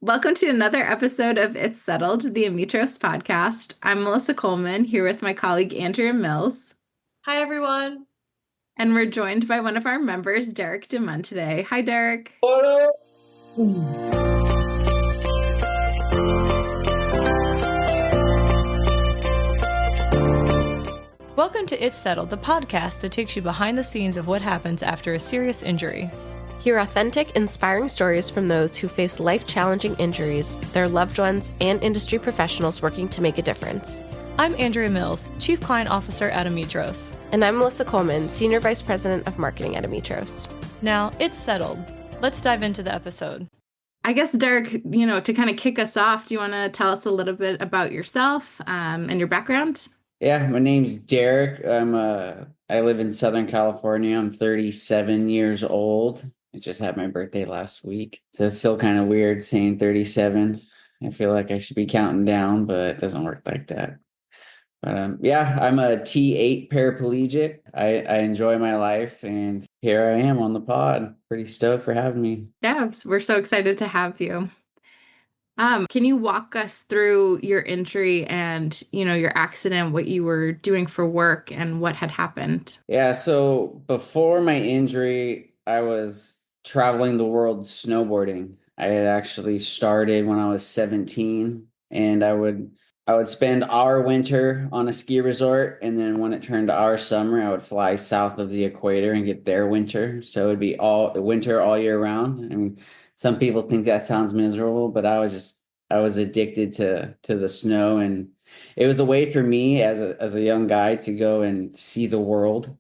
Welcome to another episode of It's Settled, the Ametros podcast. I'm Melissa Coleman here with my colleague Andrea Mills, Hi, everyone. and we're joined by one of our members, Derek Demun, today. Hi, Derek. Hello. Welcome to It's Settled, the podcast that takes you behind the scenes of what happens after a serious injury. Hear authentic, inspiring stories from those who face life-challenging injuries, their loved ones, and industry professionals working to make a difference. I'm Andrea Mills, Chief Client Officer at Ametros. And I'm Melissa Coleman, Senior Vice President of Marketing at Ametros. Now, it's settled. Let's dive into the episode. I guess, Derek, to kind of kick us off, do you want to tell us a little bit about yourself and your background? Yeah, my name's Derek. I live in Southern California. I'm 37 years old. I just had my birthday last week. So it's still kind of weird saying 37. I feel like I should be counting down, but it doesn't work like that. But yeah, I'm a T8 paraplegic. I enjoy my life, and here I am on the pod. Pretty stoked for having me. Yeah, we're so excited to have you. Can you walk us through your injury and, your accident, what you were doing for work and what had happened? Yeah, so before my injury, I was traveling the world snowboarding. I had actually started when I was 17, and I would spend our winter on a ski resort, and then when it turned to our summer, I would fly south of the equator and get their winter. So it'd be all winter all year round. I mean, some people think that sounds miserable, but I was addicted to the snow, and it was a way for me as a young guy to go and see the world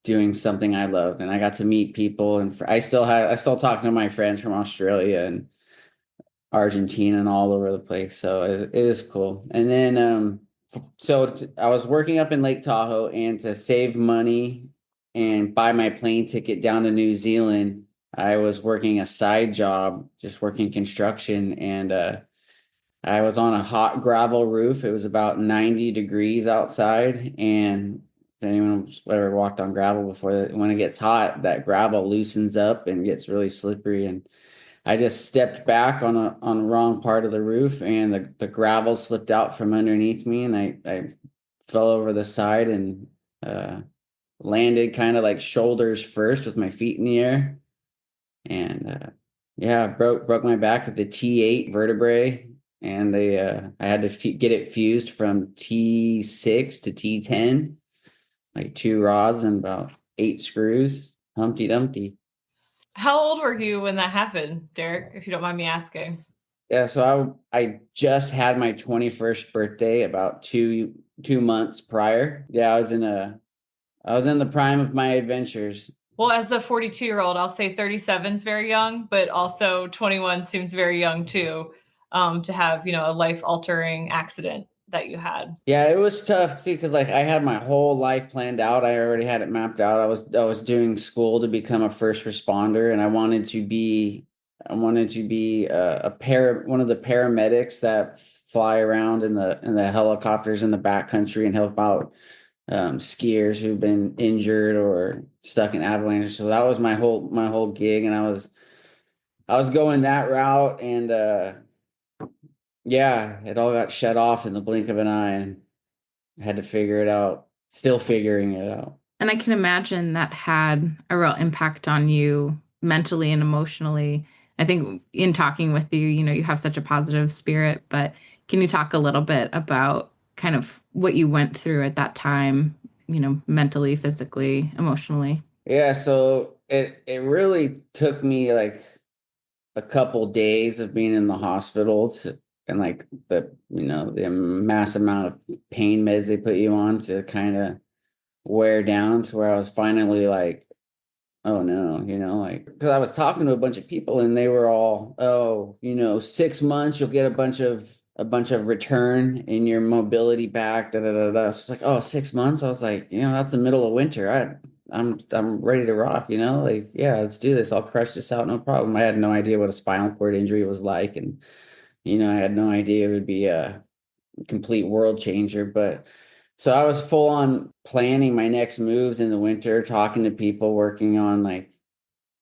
doing something I loved. And I got to meet people, and I still talk to my friends from Australia and Argentina and all over the place. So it is cool. And then I was working up in Lake Tahoe, and to save money and buy my plane ticket down to New Zealand, I was working a side job, just working construction, and I was on a hot gravel roof. It was about 90 degrees outside, and if anyone's ever walked on gravel before, when it gets hot, that gravel loosens up and gets really slippery. And I just stepped back on the wrong part of the roof, and the gravel slipped out from underneath me, and I fell over the side and landed kind of like shoulders first with my feet in the air, and yeah, broke my back at the T8 vertebrae. And I had to get it fused from T6 to T10, like 2 rods and about 8 screws. Humpty Dumpty. How old were you when that happened, Derek, if you don't mind me asking? Yeah, so I just had my 21st birthday about two months prior. Yeah, I was in the prime of my adventures. Well, as a 42-year-old, I'll say 37 is very young, but also 21 seems very young too. To have, a life-altering accident that you had. Yeah, it was tough too, because like I had my whole life planned out. I already had it mapped out. I was doing school to become a first responder, and I wanted to be one of the paramedics that fly around in the helicopters in the backcountry and help out skiers who've been injured or stuck in avalanches. So that was my whole gig, and I was going that route, and yeah, it all got shut off in the blink of an eye, and I had to figure it out. Still figuring it out. And I can imagine that had a real impact on you mentally and emotionally. I think in talking with you, you have such a positive spirit, but can you talk a little bit about kind of what you went through at that time, mentally, physically, emotionally? Yeah, so it really took me like a couple days of being in the hospital and like the mass amount of pain meds they put you on to kind of wear down, to where I was finally like, oh no, like, because I was talking to a bunch of people, and they were all, 6 months you'll get a bunch of return in your mobility back, da da da da. So it's like, oh, 6 months. I was like, that's the middle of winter. I'm ready to rock, like, yeah, let's do this. I'll crush this out, no problem. I had no idea what a spinal cord injury was like, and I had no idea it would be a complete world changer. But so I was full on planning my next moves in the winter, talking to people, working on like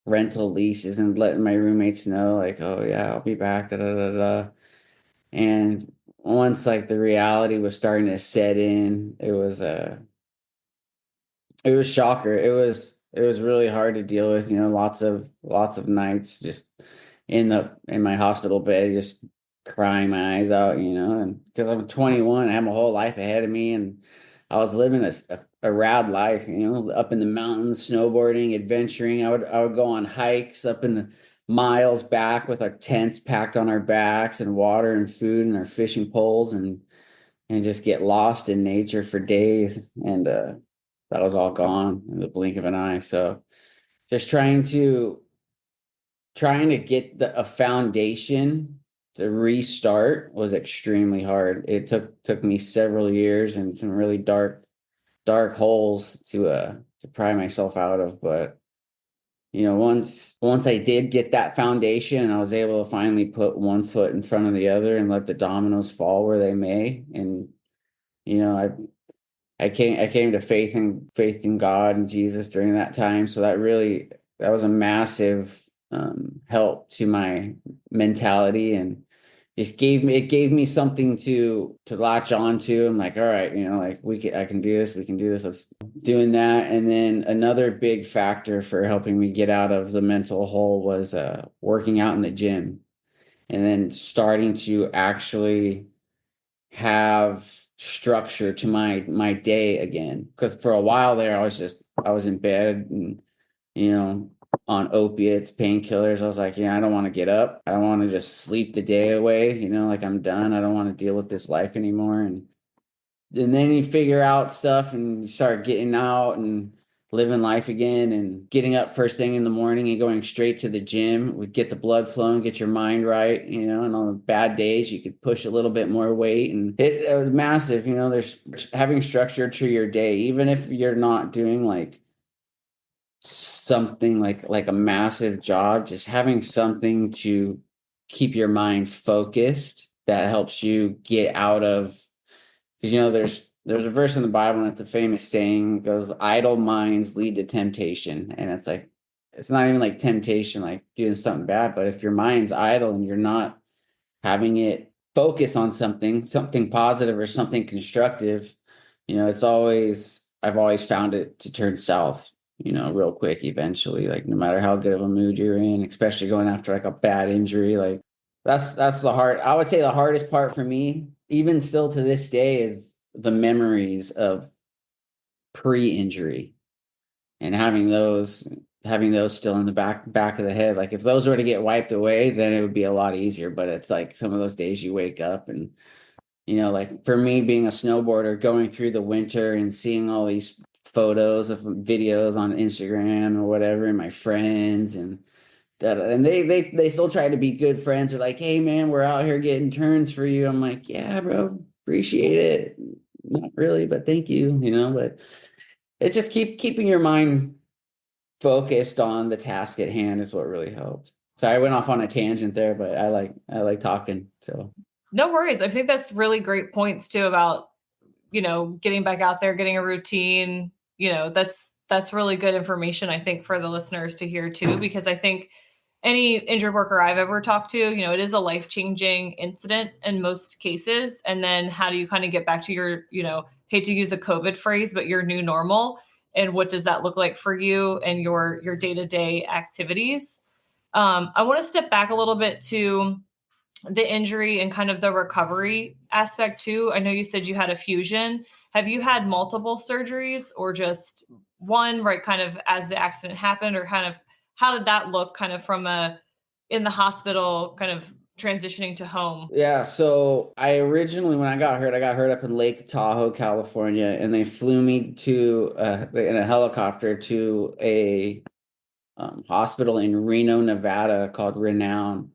rental leases and letting my roommates know, like, oh yeah, I'll be back, da da da da. And once like the reality was starting to set in, it was shocker. It was really hard to deal with, lots of nights just in my hospital bed, just crying my eyes out, and because I'm 21, I have my whole life ahead of me, and I was living a rad life, up in the mountains, snowboarding, adventuring. I would go on hikes up in the miles back with our tents packed on our backs and water and food and our fishing poles and just get lost in nature for days. And that was all gone in the blink of an eye. So just trying to get a foundation to restart was extremely hard. It took me several years and some really dark holes to pry myself out of. But once I did get that foundation and I was able to finally put one foot in front of the other and let the dominoes fall where they may, and I came to faith in God and Jesus during that time. So that was a massive help to my mentality, and just gave me something to latch on to. I'm like, all right, like I can do this, we can do this. Let's doing that. And then another big factor for helping me get out of the mental hole was working out in the gym, and then starting to actually have structure to my day again. Because for a while there, I was in bed and on opiates, painkillers. I was like, yeah, I don't want to get up. I want to just sleep the day away. Like I'm done. I don't want to deal with this life anymore. And then you figure out stuff and you start getting out and living life again and getting up first thing in the morning and going straight to the gym would get the blood flowing, get your mind right, and on the bad days you could push a little bit more weight, and it was massive. There's having structure to your day, even if you're not doing like something like a massive job, just having something to keep your mind focused that helps you get out of. Because there's a verse in the Bible, and it's a famous saying. It goes, idle minds lead to temptation. And it's like, it's not even like temptation, like doing something bad, but if your mind's idle and you're not having it focus on something positive or something constructive, I've always found it to turn south, real quick eventually. Like no matter how good of a mood you're in, especially going after like a bad injury, like that's I would say the hardest part for me, even still to this day, is the memories of pre-injury and having those still in the back of the head. Like if those were to get wiped away, then it would be a lot easier. But it's like some of those days you wake up and like for me being a snowboarder, going through the winter and seeing all these photos of videos on Instagram or whatever, and my friends and that, and they still try to be good friends. They're like, hey man, we're out here getting turns for you. I'm like, yeah, bro, appreciate it. Not really, but thank you. But it's just keeping your mind focused on the task at hand is what really helps. So I went off on a tangent there, but I like talking. So no worries. I think that's really great points too about, getting back out there, getting a routine. That's really good information, I think, for the listeners to hear too, because I think any injured worker I've ever talked to, it is a life-changing incident in most cases. And then how do you kind of get back to your, hate to use a COVID phrase, but your new normal? And what does that look like for you and your day-to-day activities? I want to step back a little bit to the injury and kind of the recovery aspect too. I know you said you had a fusion. Have you had multiple surgeries or just one, right, kind of as the accident happened, or kind of how did that look kind of from in the hospital kind of transitioning to home? Yeah, so I originally, when I got hurt up in Lake Tahoe, California, and they flew me in a helicopter to a hospital in Reno, Nevada called Renown.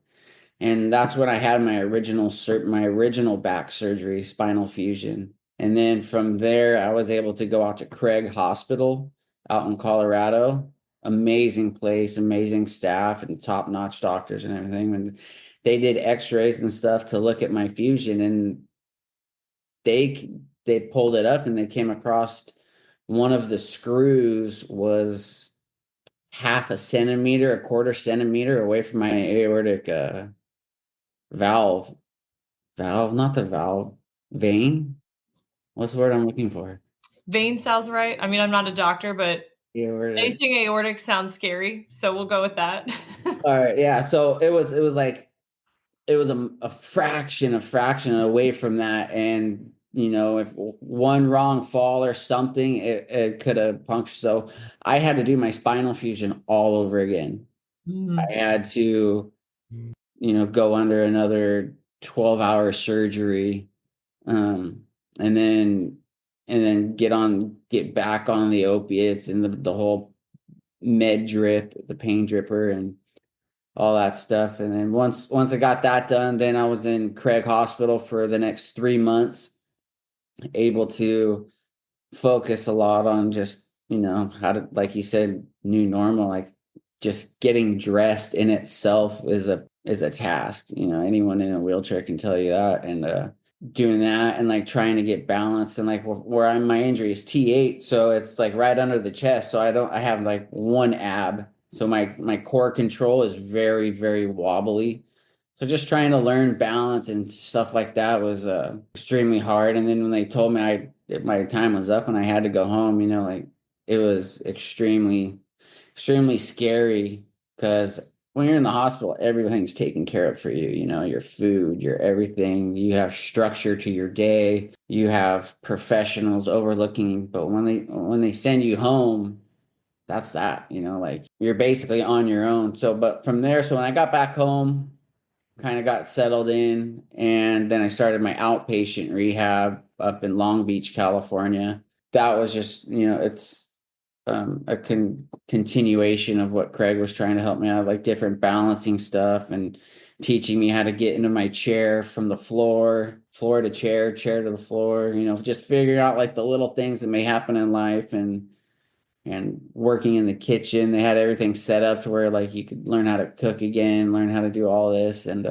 And that's when I had my original back surgery, spinal fusion. And then from there, I was able to go out to Craig Hospital out in Colorado. Amazing place, amazing staff, and top-notch doctors and everything. And they did X-rays and stuff to look at my fusion, and they pulled it up and they came across one of the screws was half a centimeter, a quarter centimeter away from my aortic valve. Not the valve, vein. What's the word I'm looking for? Vein sounds right. I mean, I'm not a doctor, but Aortic. anything aortic sounds scary, so we'll go with that. All right, yeah. So it was like it was a fraction away from that, and if one wrong fall or something, it could have punctured. So I had to do my spinal fusion all over again. Mm. I had to go under another 12-hour surgery, um, and then get back on the opiates and the whole med drip, the pain dripper, and all that stuff. And then once I got that done, then I was in Craig Hospital for the next 3 months, able to focus a lot on just, how to, like you said, new normal, like just getting dressed in itself is a task. Anyone in a wheelchair can tell you that. And doing that and like trying to get balanced, and like where my injury is T8, so it's like right under the chest. So I have like one ab. So my core control is very, very wobbly. So just trying to learn balance and stuff like that was extremely hard. And then when they told me my time was up and I had to go home, like it was extremely, extremely scary, because when you're in the hospital, everything's taken care of for you. Your food, your everything. You have structure to your day. You have professionals overlooking. But when they send you home, that's that. Like you're basically on your own. So, but from there, so when I got back home, kind of got settled in, and then I started my outpatient rehab up in Long Beach, California. That was just, it's a continuation of what Craig was trying to help me out, like different balancing stuff and teaching me how to get into my chair from the floor to chair to the floor, just figuring out like the little things that may happen in life, and working in the kitchen. They had everything set up to where like you could learn how to cook again, learn how to do all this. And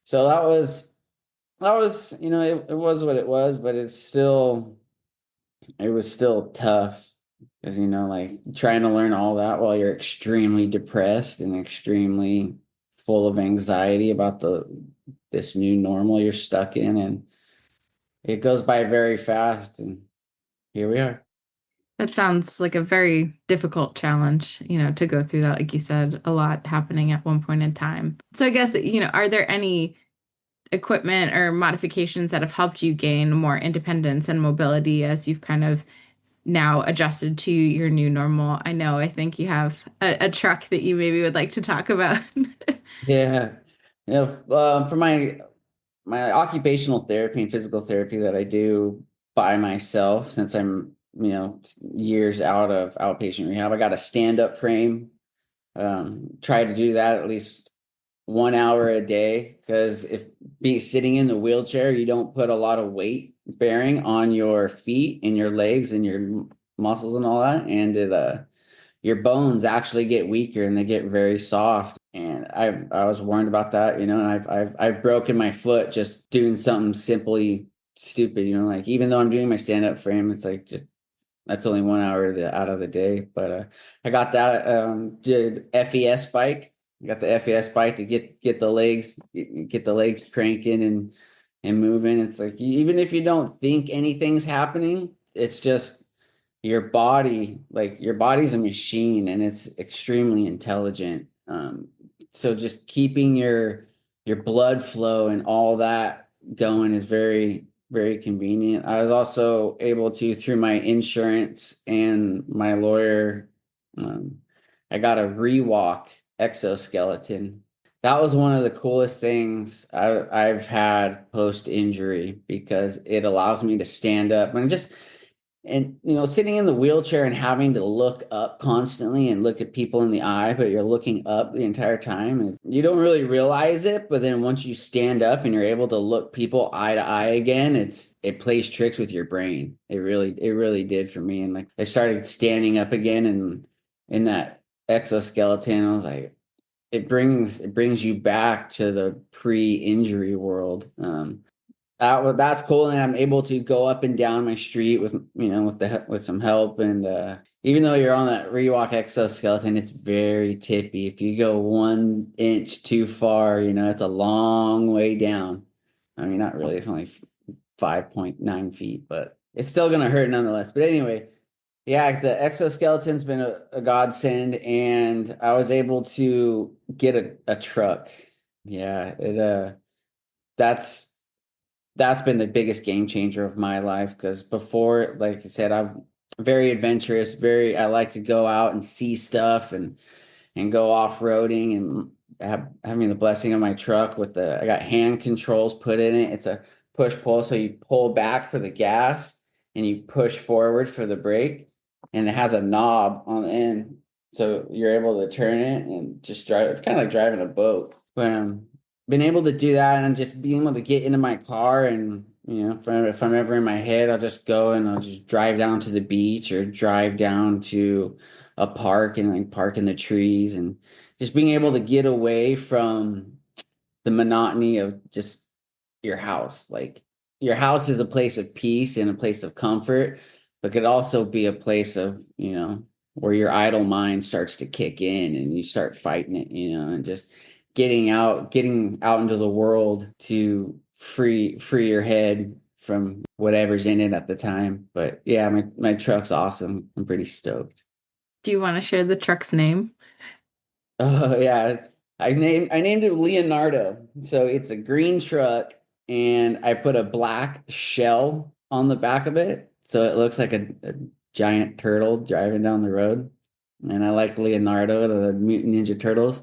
so that was it was what it was, but it was still tough, because like trying to learn all that while you're extremely depressed and extremely full of anxiety about this new normal you're stuck in, and it goes by very fast, and here we are. That sounds like a very difficult challenge, to go through that. Like you said, a lot happening at one point in time. So I guess, are there any equipment or modifications that have helped you gain more independence and mobility as you've kind of now adjusted to your new normal? I think you have a truck that you maybe would like to talk about. Yeah. For my occupational therapy and physical therapy that I do by myself, since I'm, years out of outpatient rehab, I got a stand-up frame. Try to do that at least 1 hour a day, because if being sitting in the wheelchair, you don't put a lot of weight bearing on your feet and your legs and your muscles and all that, and your bones actually get weaker and they get very soft. And I was warned about that, and I've broken my foot just doing something simply stupid, like even though I'm doing my stand-up frame, it's like just that's only 1 hour out of the day. But I got that did FES bike. I got the FES bike to get the legs cranking and moving. It's like even if you don't think anything's happening, it's just your body, like your body's a machine and it's extremely intelligent. So just keeping your blood flow and all that going is very, very convenient. I was also able to, through my insurance and my lawyer, I got a rewalk exoskeleton. That was one of the coolest things I've had post injury, because it allows me to stand up and sitting in the wheelchair and having to look up constantly and look at people in the eye, but you're looking up the entire time, and you don't really realize it. But then once you stand up and you're able to look people eye to eye again, it plays tricks with your brain. It really did for me. And like I started standing up again, and in that exoskeleton, I was like, it brings you back to the pre-injury world. that's cool, and I'm able to go up and down my street with with some help. And even though you're on that rewalk exoskeleton, it's very tippy. If you go 1 inch too far, it's a long way down. I mean, not really. It's only 5.9 feet, but it's still gonna hurt nonetheless. But anyway, yeah, the exoskeleton's been a godsend, and I was able to get a truck. Yeah, that's that's been the biggest game changer of my life, because before, like I said, I'm very adventurous, I like to go out and see stuff and go off-roading, and having the blessing of my truck with I got hand controls put in it. It's a push pull, so you pull back for the gas and you push forward for the brake, and it has a knob on the end, so you're able to turn it and just drive. It's kind of like driving a boat. But been able to do that, and just being able to get into my car, and if I'm ever in my head, I'll just go and I'll just drive down to the beach or drive down to a park and like park in the trees, and just being able to get away from the monotony of just your house. Like, your house is a place of peace and a place of comfort, but could also be a place of, where your idle mind starts to kick in and you start fighting it, and just getting out into the world to free your head from whatever's in it at the time. But yeah, my truck's awesome. I'm pretty stoked. Do you want to share the truck's name? Oh yeah. I named it Leonardo. So it's a green truck, and I put a black shell on the back of it, so it looks like a giant turtle driving down the road. And I like Leonardo, the Mutant Ninja Turtles.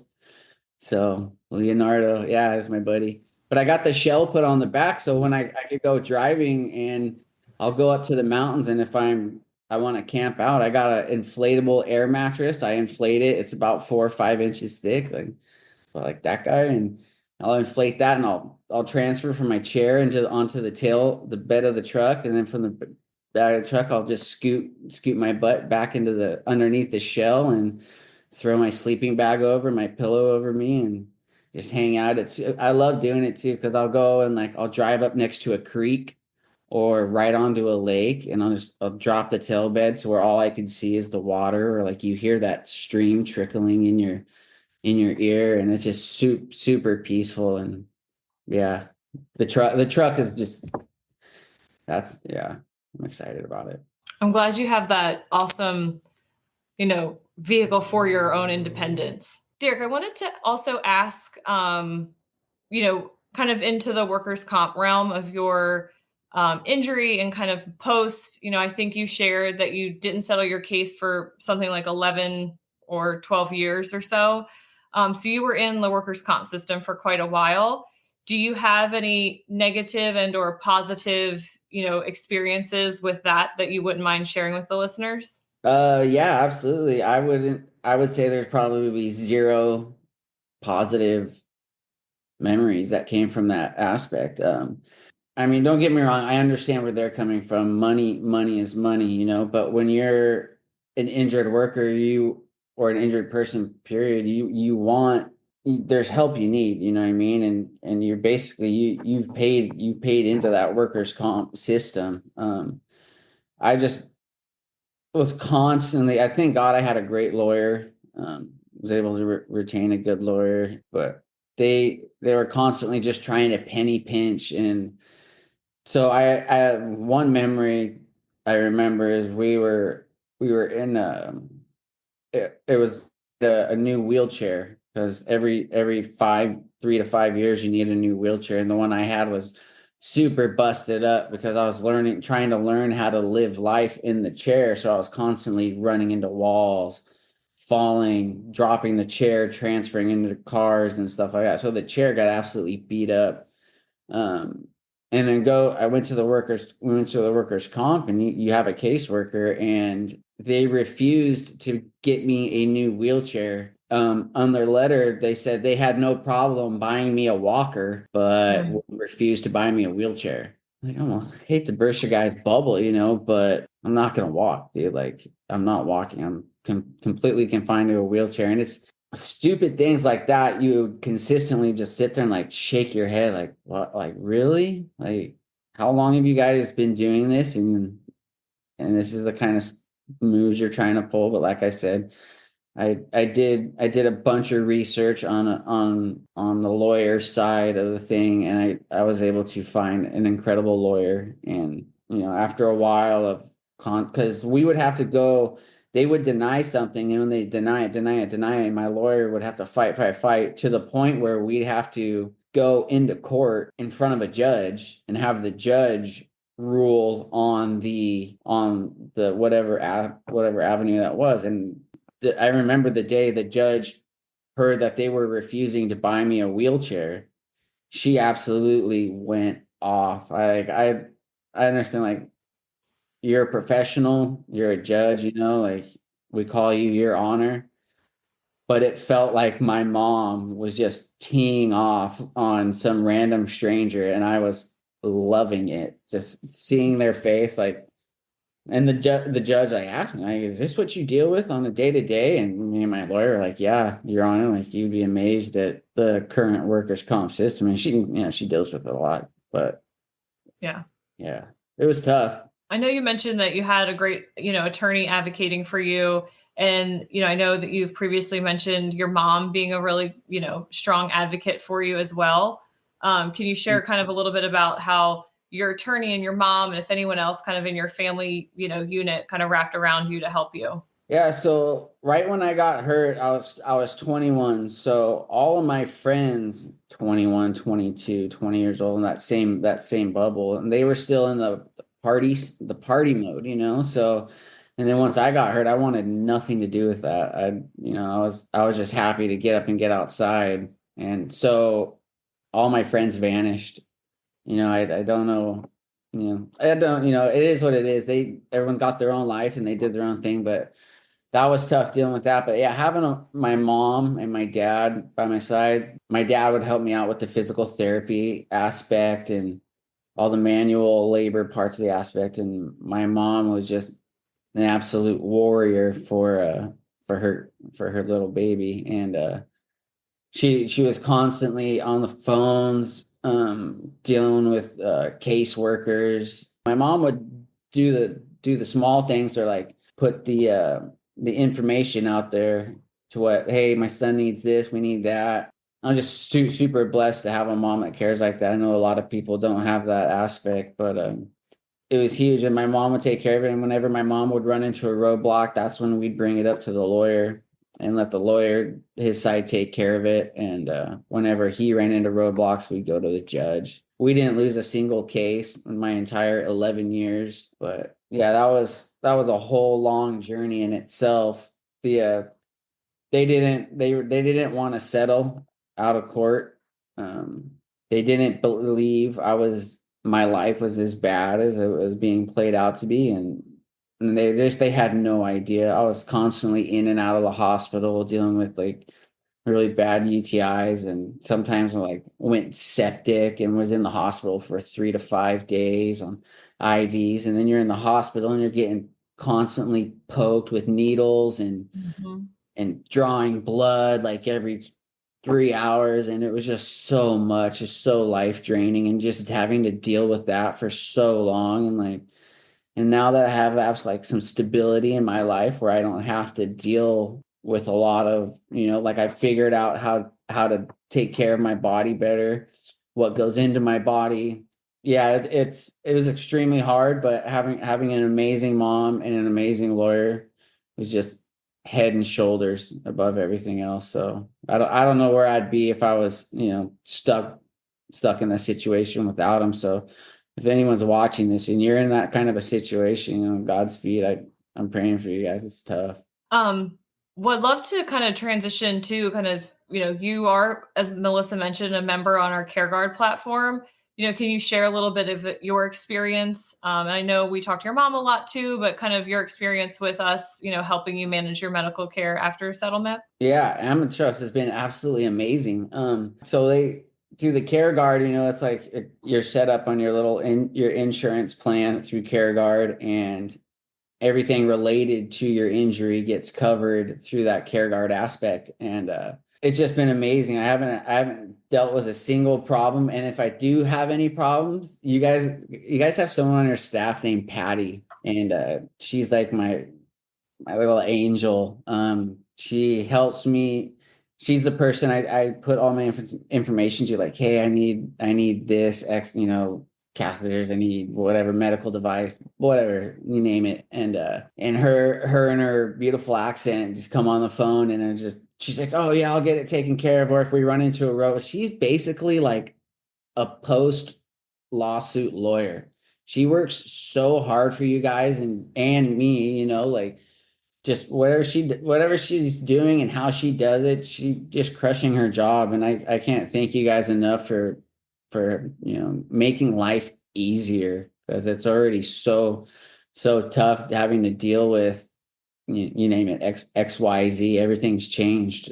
So Leonardo, yeah, is my buddy. But I got the shell put on the back, so when I could go driving, and I'll go up to the mountains, and if I want to camp out, I got an inflatable air mattress. I inflate it. It's about 4 or 5 inches thick, like that guy, and I'll inflate that, and I'll transfer from my chair onto the bed of the truck, and then from the back of the truck, I'll just scoot my butt back into the underneath the shell, and throw my sleeping bag over, my pillow over me, and just hang out. I love doing it too, because I'll go and I'll drive up next to a creek or right onto a lake, and I'll drop the tailbed to where all I can see is the water, or you hear that stream trickling in your ear, and it's just super peaceful. And yeah, the truck is just yeah, I'm excited about it. I'm glad you have that awesome, vehicle for your own independence. Derek, I wanted to also ask, kind of into the workers' comp realm of your injury and kind of post. I think you shared that you didn't settle your case for something like 11 or 12 years or so. So you were in the workers' comp system for quite a while. Do you have any negative and or positive, experiences with that you wouldn't mind sharing with the listeners? Yeah, absolutely. I would say there's probably zero positive memories that came from that aspect. I mean, don't get me wrong, I understand where they're coming from. Money is money, but when you're an injured worker, or an injured person, period, there's help you need, you know what I mean? And you're basically, you've paid into that workers' comp system. I just was constantly, I thank God I had a great lawyer, was able to retain a good lawyer, but they were constantly just trying to penny pinch. And so I have one memory I remember is we were in it was a new wheelchair, because every 3 to 5 years you need a new wheelchair, and the one I had was super busted up because I was trying to learn how to live life in the chair. So I was constantly running into walls, falling, dropping the chair, transferring into cars and stuff like that. So the chair got absolutely beat up. And then we went to the workers' comp, and you have a caseworker, and they refused to get me a new wheelchair. On their letter, they said they had no problem buying me a walker, but refused to buy me a wheelchair. I hate to burst your guys' bubble, but I'm not going to walk, dude. I'm not walking. I'm completely confined to a wheelchair. And it's stupid things like that. You consistently just sit there and shake your head, what, really? how long have you guys been doing this? And this is the kind of moves you're trying to pull. But like I said, I did a bunch of research on the lawyer side of the thing, and I was able to find an incredible lawyer. And after a while of because we would have to go, they would deny something, and when they deny it, my lawyer would have to fight to the point where we'd have to go into court in front of a judge and have the judge rule on the whatever avenue that was. And I remember the day the judge heard that they were refusing to buy me a wheelchair. She absolutely went off. I understand, like, you're a professional, you're a judge, like, we call you Your Honor. But it felt like my mom was just teeing off on some random stranger, and I was loving it. Just seeing their face, like, and the judge, like, asked me, like, is this what you deal with on a day-to-day? And me and my lawyer were like, yeah, Your Honor, like, you'd be amazed at the current workers' comp system. And she deals with it a lot. But Yeah. It was tough. I know you mentioned that you had a great, attorney advocating for you. And, I know that you've previously mentioned your mom being a really, strong advocate for you as well. Can you share kind of a little bit about how your attorney and your mom, and if anyone else kind of in your family, unit kind of wrapped around you to help you? Yeah, so right when I got hurt, I was 21. So all of my friends, 21, 22, 20 years old, in that same bubble, and they were still in the party mode. So, and then once I got hurt, I wanted nothing to do with that. I was just happy to get up and get outside. And so all my friends vanished. I don't know, I don't, it is what it is. Everyone's got their own life and they did their own thing, but that was tough dealing with that. But yeah, having my mom and my dad by my side, my dad would help me out with the physical therapy aspect and all the manual labor parts of the aspect. And my mom was just an absolute warrior for her little baby. And she was constantly on the phones, dealing with caseworkers. My mom would do the small things, or like put the information out there to what, hey, my son needs this, we need that. I'm just super blessed to have a mom that cares like that. I know a lot of people don't have that aspect, but it was huge. And my mom would take care of it. And whenever my mom would run into a roadblock, that's when we'd bring it up to the lawyer and let the lawyer, his side, take care of it. And whenever he ran into roadblocks, we'd go to the judge. We didn't lose a single case in my entire 11 years. But yeah, that was a whole long journey in itself. They didn't want to settle out of court. They didn't believe my life was as bad as it was being played out to be, and they had no idea. I was constantly in and out of the hospital dealing with like really bad UTIs, and sometimes like went septic and was in the hospital for 3 to 5 days on IVs, and then you're in the hospital and you're getting constantly poked with needles and drawing blood like every 3 hours. And it was just so much, just so life draining, and just having to deal with that for so long. And now that I have like some stability in my life where I don't have to deal with a lot of, like, I figured out how to take care of my body better, what goes into my body. Yeah, it was extremely hard, but having an amazing mom and an amazing lawyer was just head and shoulders above everything else. So I don't know where I'd be if I was, stuck in that situation without them. So if anyone's watching this and you're in that kind of a situation, Godspeed. I'm praying for you guys. It's tough. Would love to kind of transition to kind of, you are, as Melissa mentioned, a member on our CareGuard platform. Can you share a little bit of your experience? And I know we talked to your mom a lot too, but kind of your experience with us, helping you manage your medical care after settlement. Yeah, Ametros has been absolutely amazing. So they through the CareGuard, it's like you're set up on your your insurance plan through CareGuard, and everything related to your injury gets covered through that CareGuard aspect. And it's just been amazing. I haven't dealt with a single problem. And if I do have any problems, you guys have someone on your staff named Patty. And she's like my little angel. She helps me. She's the person I put all my information to, like, hey, I need this catheters, I need whatever medical device, whatever, you name it. And her and her beautiful accent just come on the phone and she's like, oh yeah, I'll get it taken care of. Or if we run into a row, she's basically like a post lawsuit lawyer. She works so hard for you guys and me, like just whatever she's doing and how she does it, she just crushing her job. And I can't thank you guys enough for making life easier, because it's already so tough having to deal with you name it, XYZ. Everything's changed.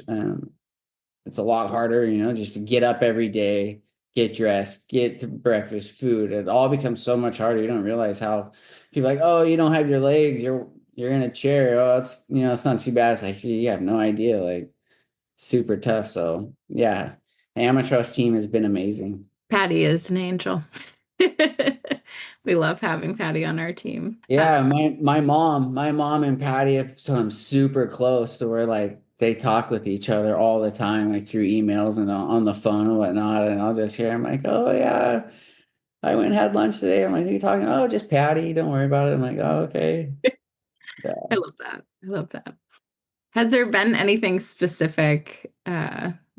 It's a lot harder, just to get up every day, get dressed, get to breakfast, food. It all becomes so much harder. You don't realize how people are like, oh, you don't have your legs, you're in a chair. Oh, it's not too bad. It's like, you have no idea, like super tough. So yeah, the Ametros team has been amazing. Patty is an angel. We love having Patty on our team. Yeah, my mom and Patty have become super close to where like they talk with each other all the time, like through emails and on the phone and whatnot. And I'll just hear, I'm like, oh yeah, I went and had lunch today. I'm like, who are you talking? Oh, just Patty. Don't worry about it. I'm like, oh, okay. Yeah. I love that. I love that. Has there been anything specific,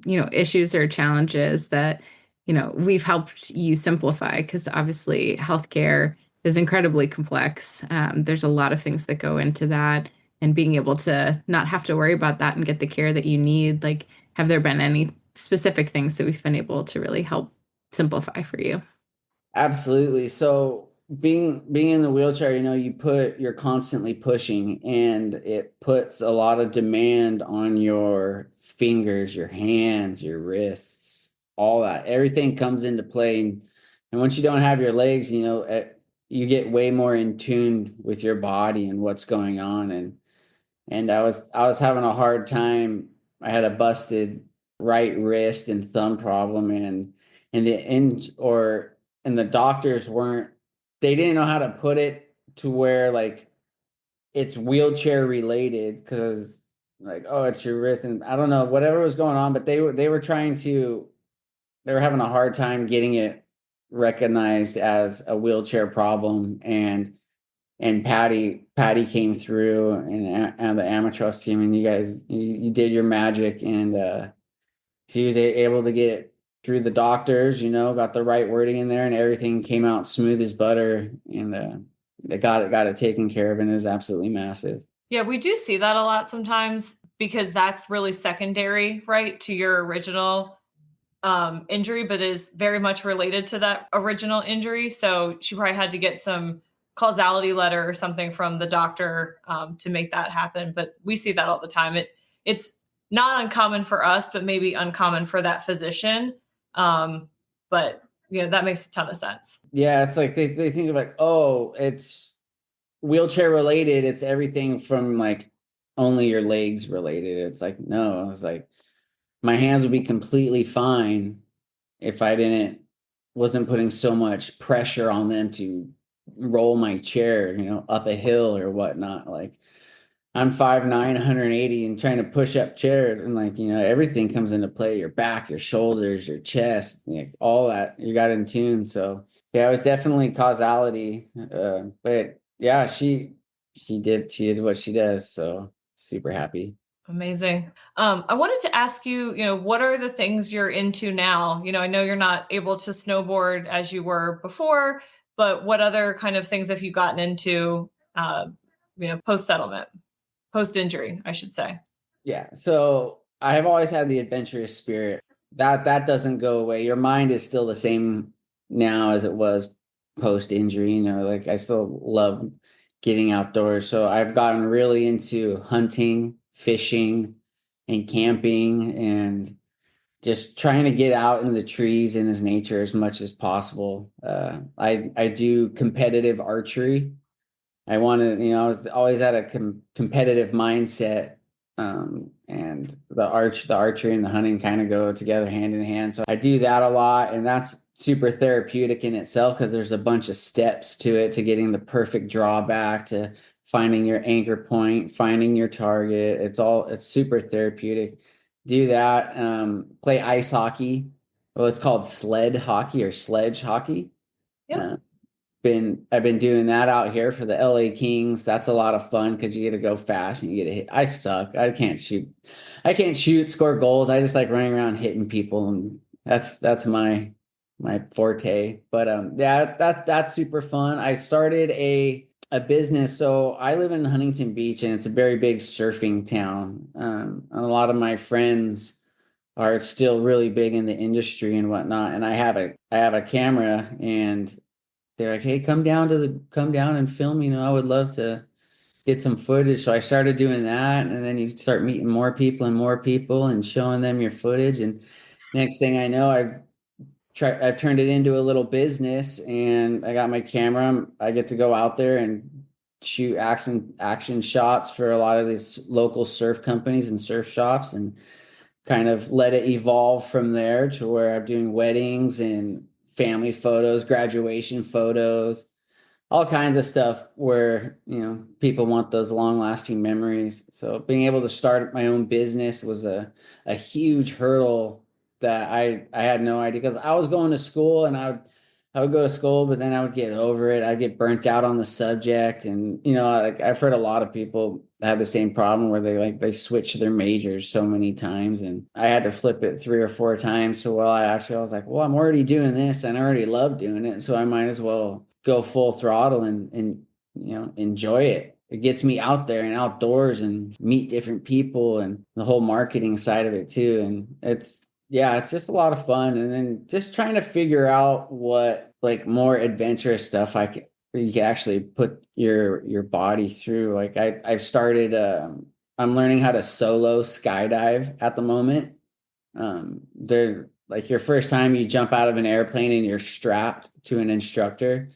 issues or challenges that, we've helped you simplify? Because obviously healthcare is incredibly complex. There's a lot of things that go into that, and being able to not have to worry about that and get the care that you need. Like, have there been any specific things that we've been able to really help simplify for you? Absolutely. So being in the wheelchair, you're constantly pushing, and it puts a lot of demand on your fingers, your hands, your wrists, all that. Everything comes into play. And once you don't have your legs, you get way more in tune with your body and what's going on. And I was having a hard time. I had a busted right wrist and thumb problem, and the doctors they didn't know how to put it to where like it's wheelchair related, because like, oh, it's your wrist, and I don't know whatever was going on, but they were having a hard time getting it recognized as a wheelchair problem. And Patty came through, and the Ametros team, and you guys you did your magic, and she was able to get it through the doctors, got the right wording in there, and everything came out smooth as butter. And they got it taken care of, and it was absolutely massive. Yeah, we do see that a lot sometimes, because that's really secondary, right, to your original injury, but is very much related to that original injury. So she probably had to get some causality letter or something from the doctor to make that happen. But we see that all the time. It's not uncommon for us, but maybe uncommon for that physician. But that makes a ton of sense. Yeah, it's like they think of like, oh, it's wheelchair related. It's everything from like only your legs related. It's like, no, it's like my hands would be completely fine if I wasn't putting so much pressure on them to roll my chair, up a hill or whatnot. Like, I'm 5'9", 180, and trying to push up chairs, and like, everything comes into play, your back, your shoulders, your chest, like all that you got in tune. So yeah, it was definitely causality. But yeah, she did what she does. So super happy. Amazing. I wanted to ask you, what are the things you're into now? I know you're not able to snowboard as you were before, but what other kind of things have you gotten into, post-settlement? Post-injury, I should say. Yeah. So I have always had the adventurous spirit. That doesn't go away. Your mind is still the same now as it was post-injury. Like I still love getting outdoors. So I've gotten really into hunting, fishing, and camping, and just trying to get out in the trees and as nature as much as possible. I do competitive archery. I wanted, I was always had a competitive mindset, And the archery and the hunting kind of go together hand in hand. So I do that a lot, and that's super therapeutic in itself because there's a bunch of steps to it, to getting the perfect drawback, to finding your anchor point, finding your target. It's super therapeutic. Do that. Play ice hockey. Well, it's called sled hockey or sledge hockey. Yep. I've been doing that out here for the LA Kings. That's a lot of fun because you get to go fast and you get to hit. I suck. I can't shoot. I can't shoot, score goals. I just like running around hitting people, and that's my forte. But yeah, that's super fun. I started a business. So I live in Huntington Beach, and it's a very big surfing town. And a lot of my friends are still really big in the industry and whatnot. And I have a camera, and they're like, hey, come down and film. I would love to get some footage. So I started doing that. And then you start meeting more people and showing them your footage. And next thing I know, I've turned it into a little business, and I got my camera. I get to go out there and shoot action shots for a lot of these local surf companies and surf shops, and kind of let it evolve from there to where I'm doing weddings and family photos, graduation photos, all kinds of stuff where, people want those long lasting memories. So being able to start my own business was a huge hurdle that I had no idea, because I was going to school, and I would go to school, but then I would get over it. I'd get burnt out on the subject. And, like I've heard a lot of people have the same problem where they switch their majors so many times, and I had to flip it 3 or 4 times. So, I was like, well, I'm already doing this and I already love doing it. So I might as well go full throttle and enjoy it. It gets me out there and outdoors and meet different people, and the whole marketing side of it too. And it's just a lot of fun. And then just trying to figure out what like more adventurous stuff you can actually put your body through. Like I've started, I'm learning how to solo skydive at the moment. They're like your first time you jump out of an airplane and you're strapped to an instructor.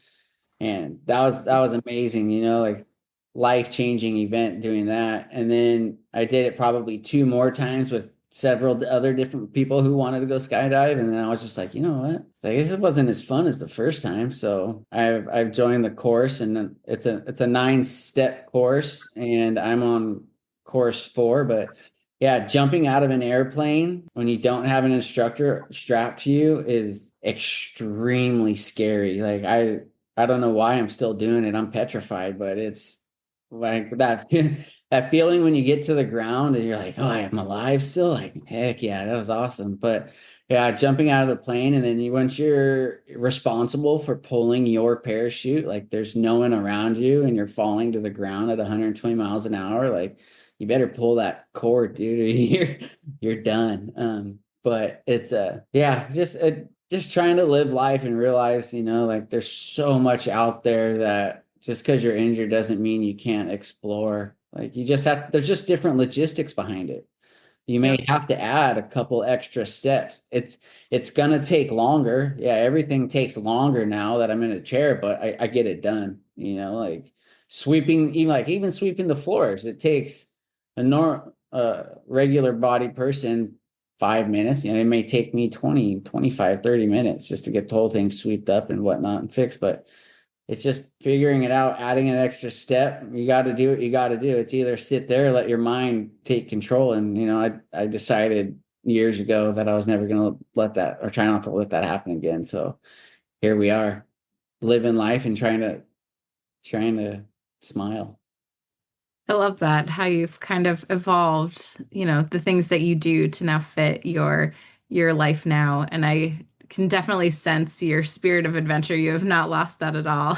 And that was amazing, like life-changing event doing that. And then I did it probably 2 more times with several other different people who wanted to go skydive. And then I was just like, you know what? Like, this wasn't as fun as the first time. So I've joined the course, and it's a 9-step course, and I'm on course 4. But yeah, jumping out of an airplane when you don't have an instructor strapped to you is extremely scary. Like I don't know why I'm still doing it. I'm petrified, but it's like that that feeling when you get to the ground and you're like, oh, I'm alive still. Like, heck yeah, that was awesome. But yeah, jumping out of the plane, and then once you're responsible for pulling your parachute, like there's no one around you and you're falling to the ground at 120 miles an hour, like you better pull that cord, dude, or you're done. But it's just trying to live life and realize, like there's so much out there that just because you're injured doesn't mean you can't explore. Like there's just different logistics behind it. You may have to add a couple extra steps. It's gonna take longer. Yeah, everything takes longer now that I'm in a chair, but I get it done. Like even sweeping the floors, it takes a regular body person 5 minutes. It may take me 20, 25, 30 minutes just to get the whole thing swept up and whatnot and fixed. But it's just figuring it out, adding an extra step. You got to do what you got to do. It's either sit there, let your mind take control. And, I decided years ago that I was never going to let that, or try not to let that happen again. So here we are, living life and trying to smile. I love that, how you've kind of evolved, the things that you do to now fit your life now. And I can definitely sense your spirit of adventure. You have not lost that at all.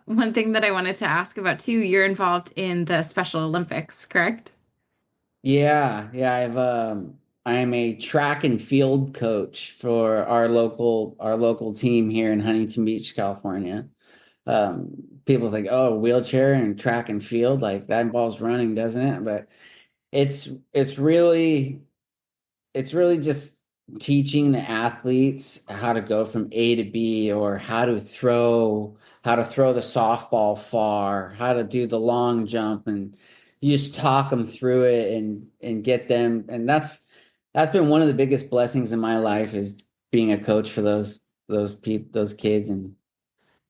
One thing that I wanted to ask about too, you're involved in the Special Olympics, correct? Yeah. I'm a track and field coach for our local team here in Huntington Beach, California. People think, oh, wheelchair and track and field, like that involves running, doesn't it? But it's really just teaching the athletes how to go from A to B, or how to throw the softball far, how to do the long jump, and you just talk them through it and get them. And that's been one of the biggest blessings in my life, is being a coach for those kids. And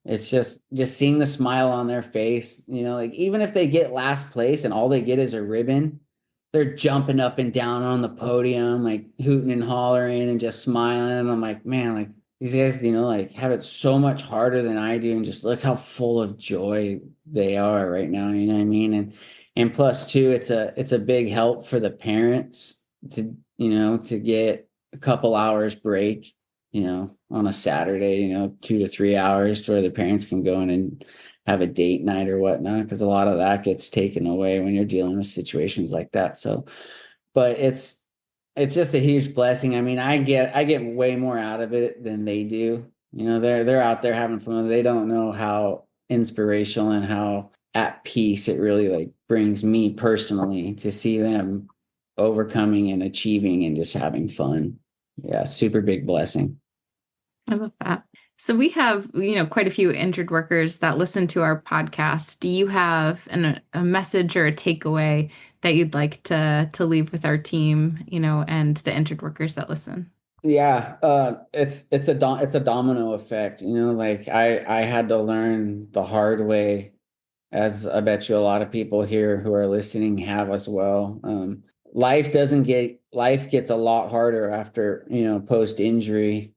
it's just seeing the smile on their face, like even if they get last place and all they get is a ribbon, they're jumping up and down on the podium, like hooting and hollering and just smiling. And I'm like, man, like these guys, like have it so much harder than I do. And just look how full of joy they are right now. You know what I mean? And plus too, it's a big help for the parents to get a couple hours break, on a Saturday, 2 to 3 hours where the parents can go in and have a date night or whatnot, because a lot of that gets taken away when you're dealing with situations like that. So, but it's just a huge blessing. I mean, I get way more out of it than they do. They're out there having fun. They don't know how inspirational and how at peace it really like brings me personally to see them overcoming and achieving and just having fun. Yeah, super big blessing. I love that. So we have, quite a few injured workers that listen to our podcast. Do you have a message or a takeaway that you'd like to leave with our team, and the injured workers that listen? Yeah, it's a domino effect. Like I had to learn the hard way, as I bet you a lot of people here who are listening have as well. Life gets a lot harder after, post injury.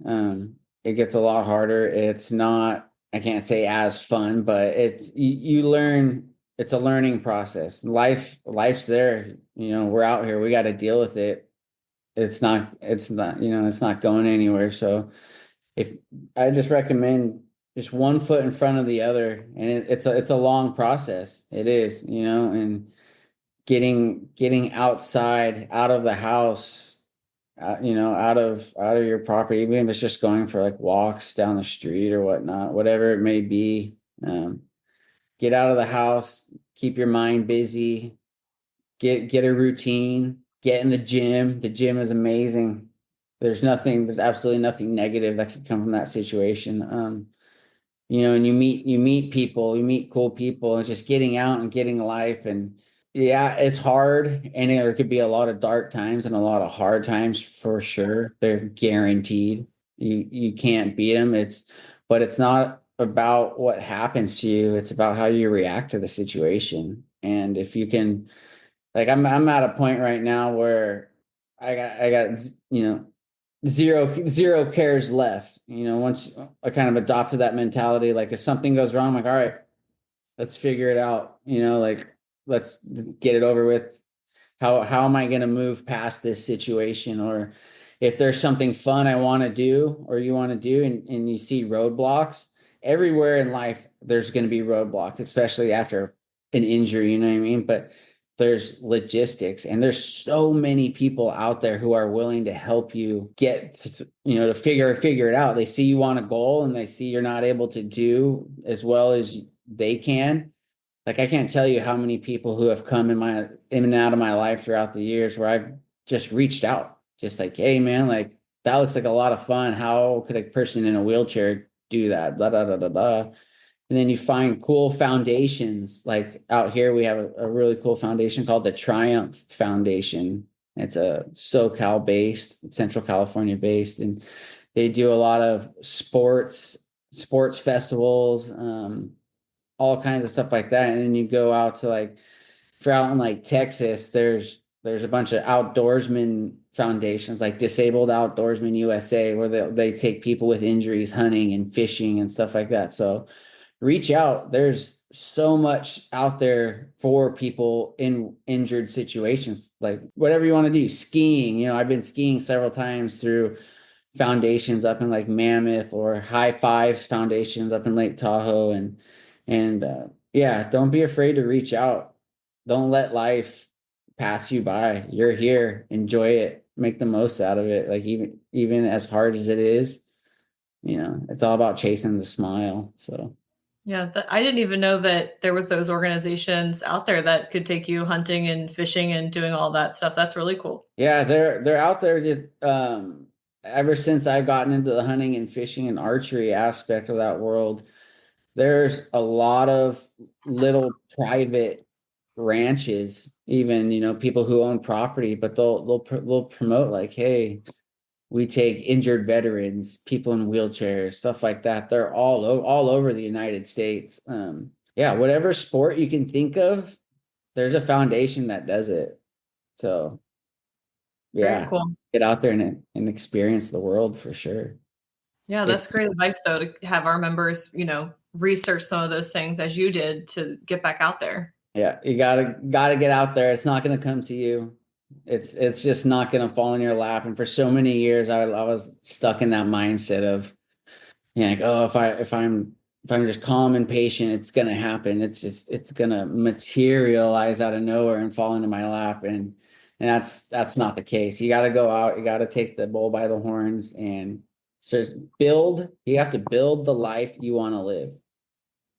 It gets a lot harder. It's not, I can't say as fun, but you learn. It's a learning process. Life's there. We're out here. We got to deal with it. It's not going anywhere. So if I just recommend just one foot in front of the other, and it's a long process. It is, and getting outside, out of the house, out of your property, even if it's just going for like walks down the street or whatnot, whatever it may be. Get out of the house, keep your mind busy, get a routine, get in the gym. The gym is amazing. There's absolutely nothing negative that could come from that situation. And you meet people, you meet cool people, and just getting out and getting life. And yeah, it's hard, and there could be a lot of dark times and a lot of hard times for sure. They're guaranteed. You can't beat them. But it's not about what happens to you. It's about how you react to the situation. And if you can, like, I'm at a point right now where I got zero cares left. Once I kind of adopted that mentality, like if something goes wrong, I'm like, all right, let's figure it out. Like let's get it over with. How am I going to move past this situation? Or if there's something fun I want to do or you want to do, and you see roadblocks everywhere in life, there's going to be roadblocks, especially after an injury. You know what I mean? But there's logistics, and there's so many people out there who are willing to help you get to figure it out. They see you want a goal, and they see you're not able to do as well as they can. Like, I can't tell you how many people who have come in and out of my life throughout the years where I've just reached out, just like, hey man, like that looks like a lot of fun. How could a person in a wheelchair do that? Blah, blah, blah, blah, blah. And then you find cool foundations. Like out here, we have a really cool foundation called the Triumph Foundation. It's a SoCal based, Central California based, and they do a lot of sports festivals, all kinds of stuff like that. And then you go out to if you're out in like Texas, there's a bunch of outdoorsmen foundations, like Disabled Outdoorsmen USA, where they take people with injuries hunting and fishing and stuff like that. So reach out. There's so much out there for people in injured situations, like whatever you want to do. Skiing, I've been skiing several times through foundations up in like Mammoth, or High Five foundations up in Lake Tahoe. And yeah, don't be afraid to reach out. Don't let life pass you by. You're here. Enjoy it. Make the most out of it. Like even as hard as it is, it's all about chasing the smile. So yeah, I didn't even know that there was those organizations out there that could take you hunting and fishing and doing all that stuff. That's really cool. Yeah, they're out there. Ever since I've gotten into the hunting and fishing and archery aspect of that world, there's a lot of little private ranches, even, people who own property, but they'll promote like, hey, we take injured veterans, people in wheelchairs, stuff like that. They're all over the United States. Yeah, whatever sport you can think of, there's a foundation that does it. So Very yeah, cool. get out there and experience the world for sure. Yeah, that's great advice though, to have our members, research some of those things as you did to get back out there. Yeah, you gotta get out there. It's not gonna come to you. It's just not gonna fall in your lap. And for so many years, I was stuck in that mindset of, like, oh, if I'm just calm and patient, it's gonna happen. It's gonna materialize out of nowhere and fall into my lap. And that's not the case. You gotta go out, you gotta take the bull by the horns and you have to build the life you want to live.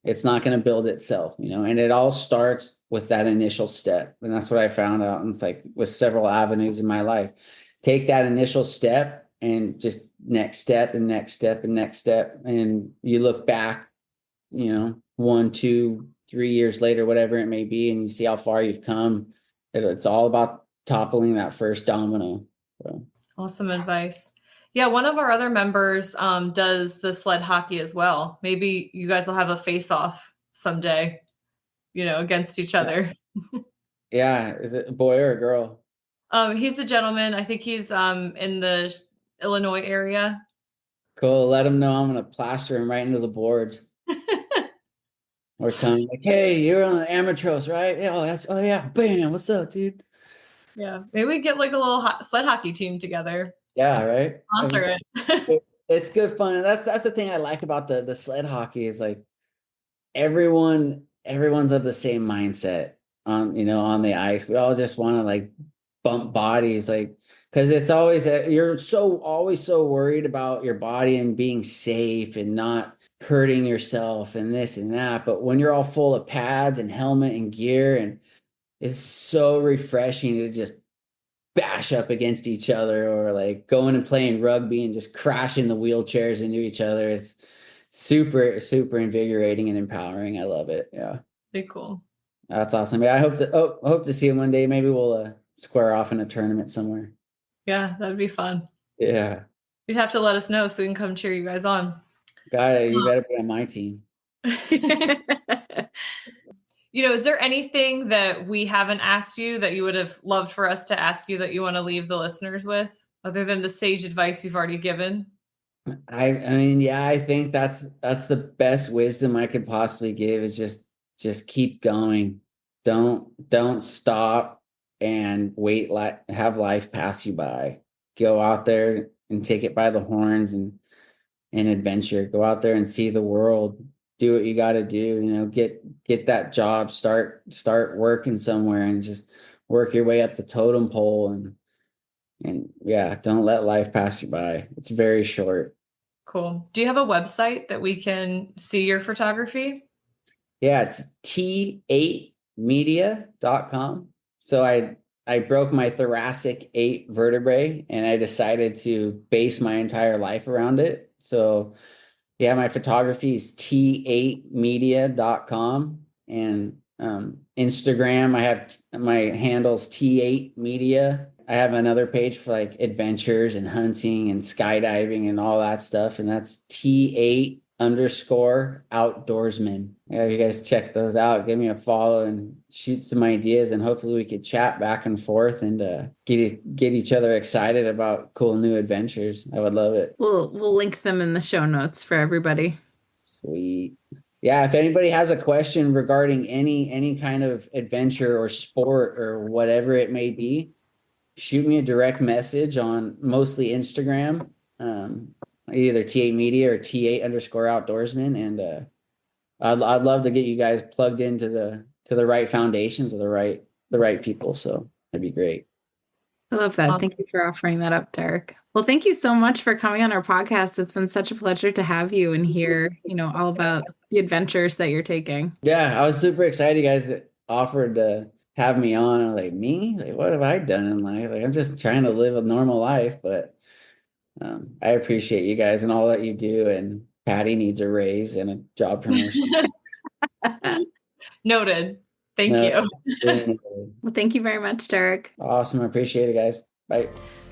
It's not going to build itself, and it all starts with that initial step. And that's what I found out. And it's like with several avenues in my life, take that initial step and just next step and next step and next step. And you look back, 1, 2, 3 years later, whatever it may be, and you see how far you've come. It's all about toppling that first domino. So. Awesome advice. Yeah, one of our other members does the sled hockey as well. Maybe you guys will have a face-off someday, against each other. Yeah, is it a boy or a girl? He's a gentleman. I think he's in the Illinois area. Cool. Let him know I'm gonna plaster him right into the boards. Or something like, hey, you're on the Ametros, right? Yeah, oh yeah, bam, what's up, dude? Yeah, maybe we get like a little sled hockey team together. Yeah, right. Sponsor it. It's good fun, and that's the thing I like about the sled hockey is like everyone's of the same mindset on the ice. We all just want to like bump bodies, like, because it's always you're always so worried about your body and being safe and not hurting yourself and this and that. But when you're all full of pads and helmet and gear, and it's so refreshing to just bash up against each other, or like going and playing rugby and just crashing the wheelchairs into each other. It's super, super invigorating and empowering. I love it. Yeah. Very cool. That's awesome. Yeah. I hope to see him one day. Maybe we'll square off in a tournament somewhere. Yeah, that'd be fun. Yeah. You'd have to let us know so we can come cheer you guys on. Got it. You better be on my team. Is there anything that we haven't asked you that you would have loved for us to ask you that you want to leave the listeners with, other than the sage advice you've already given? I mean, yeah, I think that's the best wisdom I could possibly give is just keep going. Don't stop and wait, have life pass you by. Go out there and take it by the horns and adventure. Go out there and see the world. Do what you got to do, get that job, start working somewhere and just work your way up the totem pole and yeah, don't let life pass you by. It's very short. Cool. Do you have a website that we can see your photography? Yeah, it's t8media.com. So I broke my thoracic 8 vertebrae and I decided to base my entire life around it. So yeah, my photography is t8media.com, and Instagram, I have my handles T8media. I have another page for like adventures and hunting and skydiving and all that stuff, and that's T8_outdoorsman. Yeah, you guys check those out. Give me a follow and shoot some ideas, and hopefully we could chat back and forth and get each other excited about cool new adventures. I would love it. We'll link them in the show notes for everybody. Sweet. Yeah, if anybody has a question regarding any kind of adventure or sport or whatever it may be, shoot me a direct message on mostly Instagram, either T8media or T8_outdoorsman, and I'd love to get you guys plugged into the right foundations of the right people. So that'd be great. I love that. Awesome. Thank you for offering that up, Derek. Well, thank you so much for coming on our podcast. It's been such a pleasure to have you and hear, all about the adventures that you're taking. Yeah, I was super excited you guys offered to have me on. I'm like, me? Like, what have I done in life? Like, I'm just trying to live a normal life, but I appreciate you guys and all that you do. And Patty needs a raise and a job promotion. Noted. Thank No, you. Well, thank you very much, Derek. Awesome. I appreciate it, guys. Bye.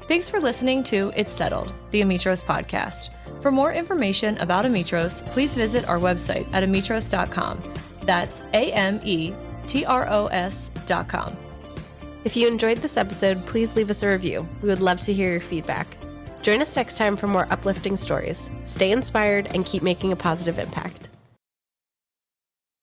Thanks for listening to It's Settled, the Ametros podcast. For more information about Ametros, please visit our website at ametros.com. That's AMETROS.com. If you enjoyed this episode, please leave us a review. We would love to hear your feedback. Join us next time for more uplifting stories. Stay inspired and keep making a positive impact.